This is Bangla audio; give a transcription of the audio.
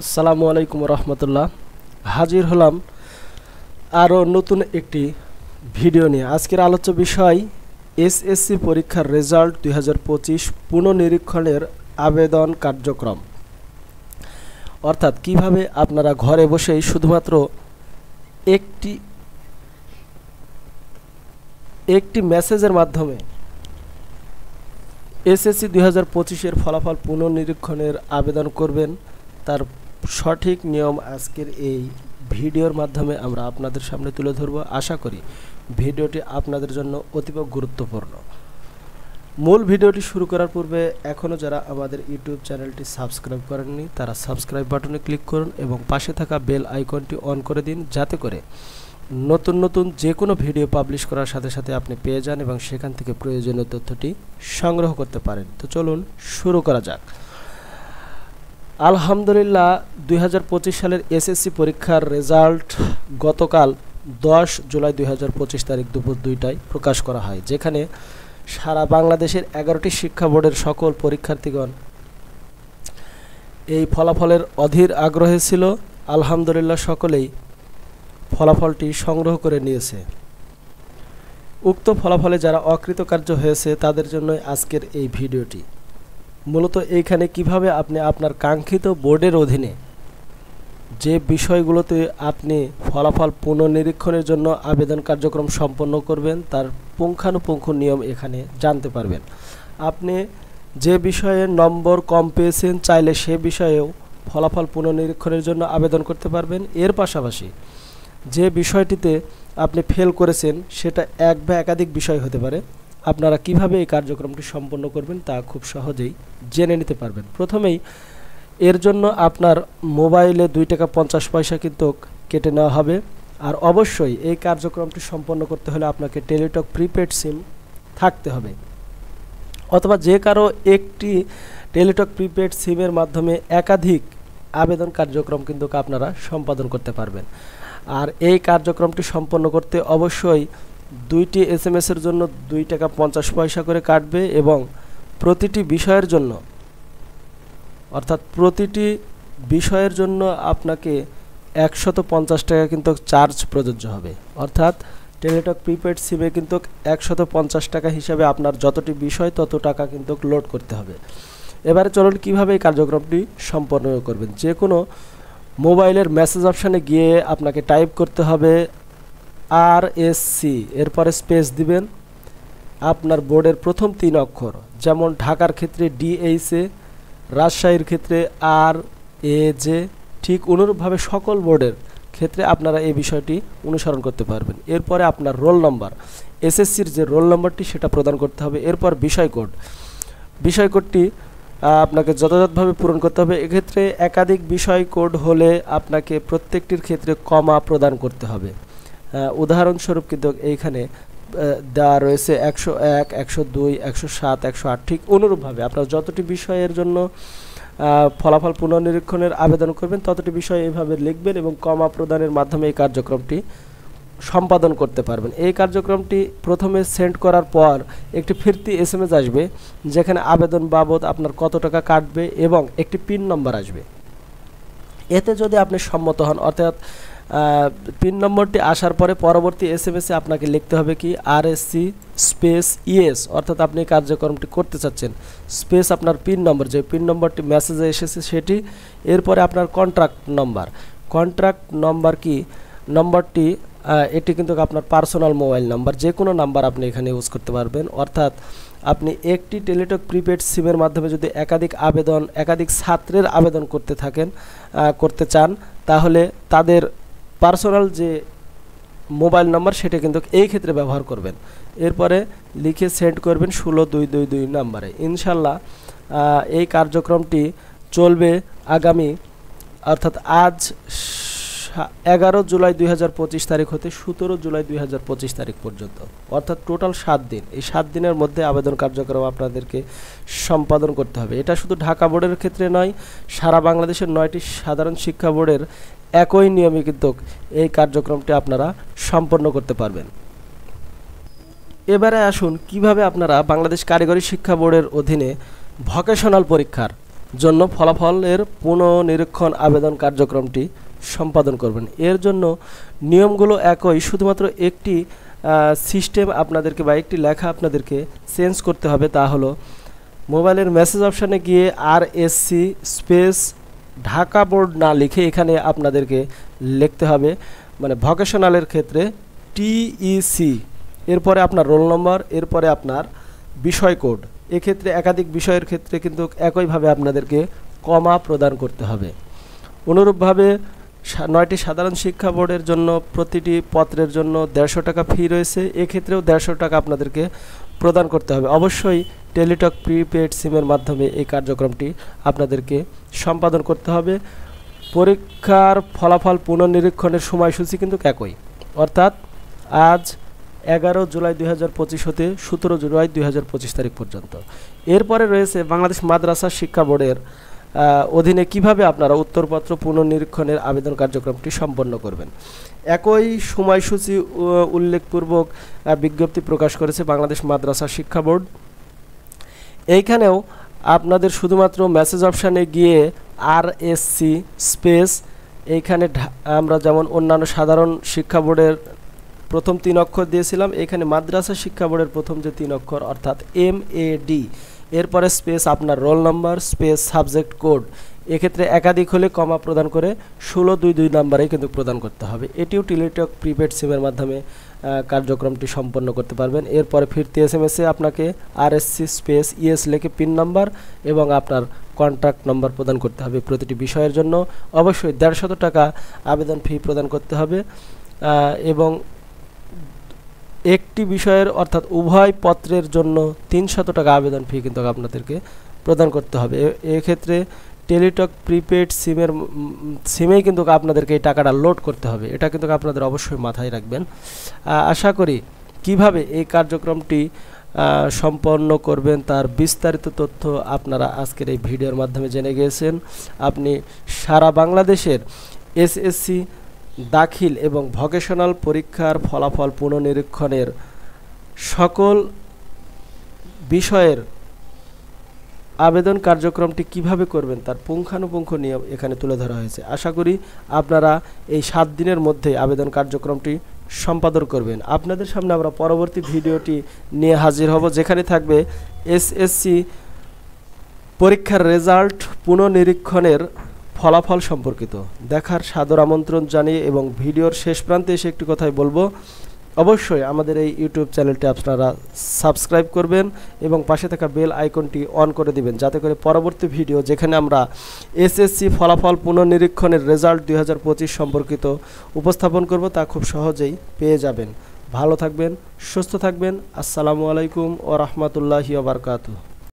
আসসালামু আলাইকুম রহমতুল্লাহ। হাজির হলাম আরও নতুন একটি ভিডিও নিয়ে। আজকের আলোচ্য বিষয় এসএসসি পরীক্ষার রেজাল্ট 2025 পুনঃনিরীক্ষণের আবেদন কার্যক্রম, অর্থাৎ কিভাবে আপনারা ঘরে বসেই শুধুমাত্র একটি মেসেজের মাধ্যমে এসএসসি 2025-এর ফলাফল পুনঃনিরীক্ষণের আবেদন করবেন। তার সঠিক নিয়ম আজকের এই ভিডিওর মাধ্যমে আমরা আপনাদের সামনে তুলে ধরব। আশা করি ভিডিওটি আপনাদের জন্য অতীব গুরুত্বপূর্ণ। মূল ভিডিওটি শুরু করার পূর্বে এখনও যারা আমাদের ইউটিউব চ্যানেলটি সাবস্ক্রাইব করেননি তারা সাবস্ক্রাইব বাটনে ক্লিক করুন এবং পাশে থাকা বেল আইকনটি অন করে দিন, যাতে করে নতুন নতুন যে কোনো ভিডিও পাবলিশ করার সাথে সাথে আপনি পেয়ে যান এবং সেখান থেকে প্রয়োজনীয় তথ্যটি সংগ্রহ করতে পারেন। তো চলুন শুরু করা যাক। আলহামদুলিল্লাহ, 2025 সালের এসএসসি পরীক্ষার রেজাল্ট গতকাল 10 জুলাই 2025 তারিখ দুপুর 2টায় প্রকাশ করা হয়, যেখানে সারা বাংলাদেশের 11টি শিক্ষা বোর্ডের সকল পরীক্ষার্থীগণ এই ফলাফলের অধীর আগ্রহে ছিল। আলহামদুলিল্লাহ, সকলেই ফলাফলটি সংগ্রহ করে নিয়েছে। উক্ত ফলাফলে যারা অকৃতকার্য হয়েছে তাদের জন্য আজকের এই ভিডিওটি। মূলত এইখানে কিভাবে আপনি আপনার কাঙ্ক্ষিত বোর্ডের অধীনে যে বিষয়গুলোতে আপনি ফলাফল পুনঃনিরীক্ষণের জন্য আবেদন কার্যক্রম সম্পন্ন করবেন তার পুঙ্খানুপুঙ্খ নিয়ম এখানে জানতে পারবেন। আপনি যে বিষয়ে নম্বর কম পেয়েছেন চাইলে সে বিষয়েও ফলাফল পুনঃনিরীক্ষণের জন্য আবেদন করতে পারবেন। এর পাশাপাশি যে বিষয়টিতে আপনি ফেল করেছেন সেটা এক বা একাধিক বিষয় হতে পারে, আপনারা কিভাবে এই কার্যক্রমটি সম্পন্ন করবেন তা খুব সহজেই জেনে নিতে পারবেন। প্রথমেই এর জন্য আপনার মোবাইলে 2 টাকা 50 পয়সা কিন্তু কেটে নেওয়া হবে। আর অবশ্যই এই কার্যক্রমটি সম্পন্ন করতে হলে আপনাকে টেলিটক প্রিপেড সিম থাকতে হবে, অথবা যে কারো একটি টেলিটক প্রিপেড সিমের মাধ্যমে একাধিক আবেদন কার্যক্রম কিন্তু আপনারা সম্পাদন করতে পারবেন। আর এই কার্যক্রমটি সম্পন্ন করতে অবশ্যই 2টি এসএমএসের জন্য 2 টাকা 50 পয়সা করে কাটবে এবং প্রতিটি বিষয়ের জন্য, অর্থাৎ প্রতিটি বিষয়ের জন্য আপনাকে 150 টাকা কিন্তু চার্জ প্রযোজ্য হবে। অর্থাৎ টেলিটক প্রিপেড সিমে কিন্তু 150 টাকা হিসাবে আপনার যতটি বিষয় তত টাকা কিন্তু লোড করতে হবে। এবারে চলুন কিভাবে এই কার্যক্রমটি সম্পন্ন করবেন। যে কোনো মোবাইলের মেসেজ অপশানে গিয়ে আপনাকে টাইপ করতে হবে RSC, এরপরে স্পেস দিবেন আপনার বোর্ডের প্রথম 3 অক্ষর, যেমন ঢাকার ক্ষেত্রে DHA, রাজশাহীর ক্ষেত্রে RAJ। ঠিক অনুরূপভাবে সকল বোর্ডের ক্ষেত্রে আপনারা এই বিষয়টি অনুসরণ করতে পারবেন। এরপরে আপনার রোল নম্বর, এসএসসির যে রোল নম্বরটি সেটা প্রদান করতে হবে। এরপর বিষয় কোডটি আপনাকে যথাযথভাবে পূরণ করতে হবে। এক্ষেত্রে একাধিক বিষয় কোড হলে আপনাকে প্রত্যেকটির ক্ষেত্রে কমা প্রদান করতে হবে। উদাহরণস্বরূপ কিন্তু এইখানে দেওয়া রয়েছে 101, 102, 107, 108। ঠিক অনুরূপভাবে আপনার যতটি বিষয়ের জন্য ফলাফল পুনঃনিরীক্ষণের আবেদন করবেন ততটি বিষয় এইভাবে লিখবেন এবং কমা প্রদানের মাধ্যমে এই কার্যক্রমটি সম্পাদন করতে পারবেন। এই কার্যক্রমটি প্রথমে সেন্ড করার পর একটি ফিরতি এসএমএস আসবে, যেখানে আবেদন বাবদ আপনার কত টাকা কাটবে এবং একটি পিন নম্বর আসবে। এতে যদি আপনি সম্মত হন, অর্থাৎ পিন নম্বরটি আসার পরে পরবর্তী এসএমএসে আপনাকে লিখতে হবে কি RSC স্পেস ইয়েস, অর্থাৎ আপনি কার্যক্রমটি করতে চাচ্ছেন, স্পেস আপনার পিন নম্বর, যে পিন নম্বরটি মেসেজে এসেছে সেটি। এরপরে আপনার কন্ট্রাক্ট নম্বর কি নম্বরটি, এটি কিন্তু আপনার পার্সোনাল মোবাইল নাম্বার, যে কোনো নাম্বার আপনি এখানে ইউজ করতে পারবেন। অর্থাৎ আপনি একটি টেলিটক প্রিপেড সিমের মাধ্যমে যদি একাধিক ছাত্রের আবেদন করতে চান তাহলে তাদের পার্সোনাল যে মোবাইল নাম্বার সেটা কিন্তু এই ক্ষেত্রে ব্যবহার করবেন। এরপরে লিখে সেন্ড করবেন 16222 নাম্বারে। ইনশাল্লাহ এই কার্যক্রমটি চলবে আগামী, অর্থাৎ আজ 11 জুলাই 2025 তারিখ হতে 17 জুলাই 2025 তারিখ পর্যন্ত, অর্থাৎ টোটাল 7 দিন। এই 7 দিনের মধ্যে আবেদন কার্যক্রম আপনাদেরকে সম্পাদন করতে হবে। এটা শুধু ঢাকা বোর্ডের ক্ষেত্রে নয়, সারা বাংলাদেশের 9টি সাধারণ শিক্ষা বোর্ডের একই নিয়মে কিন্তু এই কার্যক্রমটি আপনারা সম্পন্ন করতে পারবেন। এবারে আসুন কিভাবে আপনারা বাংলাদেশ কারিগরি শিক্ষা বোর্ডের অধীনে ভোকেশনাল পরীক্ষার জন্য ফলাফলের পুনঃনিরীক্ষণ আবেদন কার্যক্রমটি সম্পাদন করবেন। এর জন্য নিয়মগুলো একই, শুধুমাত্র একটি সিস্টেম আপনাদেরকে বা একটি লেখা আপনাদেরকে চেঞ্জ করতে হবে। তা হলো মোবাইলের মেসেজ অপশানে গিয়ে RSC স্পেস ঢাকা বোর্ড না লিখে এখানে আপনাদেরকে লিখতে হবে, মানে ভোকেশনালের ক্ষেত্রে TEC, এরপরে আপনার রোল নম্বর, এরপরে আপনার বিষয় কোড। এক্ষেত্রে একাধিক বিষয়ের ক্ষেত্রে কিন্তু একইভাবে আপনাদেরকে কমা প্রদান করতে হবে। অনুরূপভাবে 9টি সাধারণ শিক্ষা বোর্ডের জন্য প্রতিটি পত্রের জন্য 150 টাকা ফি রয়েছে। এক্ষেত্রেও 150 টাকা আপনাদেরকে প্রদান করতে হবে। অবশ্যই টেলিটক প্রিপেড সিমের মাধ্যমে এই কার্যক্রমটি আপনাদেরকে সম্পাদন করতে হবে। পরীক্ষার ফলাফল পুনঃনিরীক্ষণের সময়সূচি কিন্তু একই, অর্থাৎ আজ 11 জুলাই 2025 হতে 17 জুলাই 2025 তারিখ পর্যন্ত। এরপরে রয়েছে বাংলাদেশ মাদ্রাসা শিক্ষা বোর্ডের অধীনে কিভাবে আপনারা উত্তরপত্র পুনঃনিরীক্ষণের আবেদন কার্যক্রমটি সম্পন্ন করবেন। একই সময়সূচি উল্লেখপূর্বক বিজ্ঞপ্তি প্রকাশ করেছে বাংলাদেশ মাদ্রাসা শিক্ষা বোর্ড। এইখানেও আপনাদের শুধুমাত্র মেসেজ অপশানে গিয়ে RSC স্পেস, এইখানে আমরা যেমন অন্যান্য সাধারণ শিক্ষা বোর্ডের প্রথম 3 অক্ষর দিয়েছিলাম, এখানে মাদ্রাসা শিক্ষা বোর্ডের প্রথম যে 3 অক্ষর অর্থাৎ MAD, এরপরে স্পেস আপনার roll number space subject code. এক্ষেত্রে একাধিক হলে কমা প্রদান করে 1622 নাম্বারেই কিন্তু প্রদান করতে হবে। এটিও টেলিটক প্রিপেড সিমের মাধ্যমে কার্যক্রমটি সম্পন্ন করতে পারবেন। এরপরে ফিরতি SMS এ আপনাকে RSC স্পেস ইয়েস লিখে পিন নাম্বার এবং আপনার কন্ট্যাক্ট নম্বর প্রদান করতে হবে। প্রতিটি বিষয়ের জন্য অবশ্যই 150 টাকা আবেদন ফি প্রদান করতে হবে এবং একটি বিষয়ের অর্থাৎ উভয় পত্রের জন্য 300 টাকা আবেদন ফি কিন্তু আপনাদেরকে প্রদান করতে হবে। এক্ষেত্রে টেলিটক প্রিপেড সিমেই কিন্তু আপনাদেরকে এই টাকাটা লোড করতে হবে, এটা কিন্তু আপনাদের অবশ্যই মাথায় রাখবেন। আশা করি কিভাবে এই কার্যক্রমটি সম্পন্ন করবেন তার বিস্তারিত তথ্য আপনারা আজকের এই ভিডিওর মাধ্যমে জেনে গিয়েছেন। আপনি সারা বাংলাদেশের SSC দাখিল এবং ভোকেশনাল পরীক্ষার ফলাফল পুনঃনিরীক্ষণের সকল বিষয়ের আবেদন কার্যক্রমটি কিভাবে করবেন তার পুঙ্খানুপুঙ্খ নিয়ম এখানে তুলে ধরা হয়েছে। আশা করি আপনারা এই 7 দিনের মধ্যে আবেদন কার্যক্রমটি সম্পাদন করবেন। আপনাদের সামনে আমরা পরবর্তী ভিডিওটি নিয়ে হাজির হব, যেখানে থাকবে SSC পরীক্ষার রেজাল্ট পুনঃনিরীক্ষণের ফলাফল সম্পর্কিত। দেখার সাদর আমন্ত্রণ জানিয়ে এবং ভিডিওর শেষ প্রান্তে এসে একটি কথাই বলবো, অবশ্যই আমাদের এই ইউটিউব চ্যানেলটি আপনারা সাবস্ক্রাইব করবেন এবং পাশে থাকা বেল আইকনটি অন করে দিবেন, যাতে করে পরবর্তী ভিডিও যেখানে আমরা SSC ফলাফল পুনঃনিরীক্ষণের রেজাল্ট 2025 সম্পর্কিত উপস্থাপন করব তা খুব সহজেই পেয়ে যাবেন। ভালো থাকবেন, সুস্থ থাকবেন। আসসালামু আলাইকুম ওয়া রাহমাতুল্লাহি ওয়া বারাকাতুহু।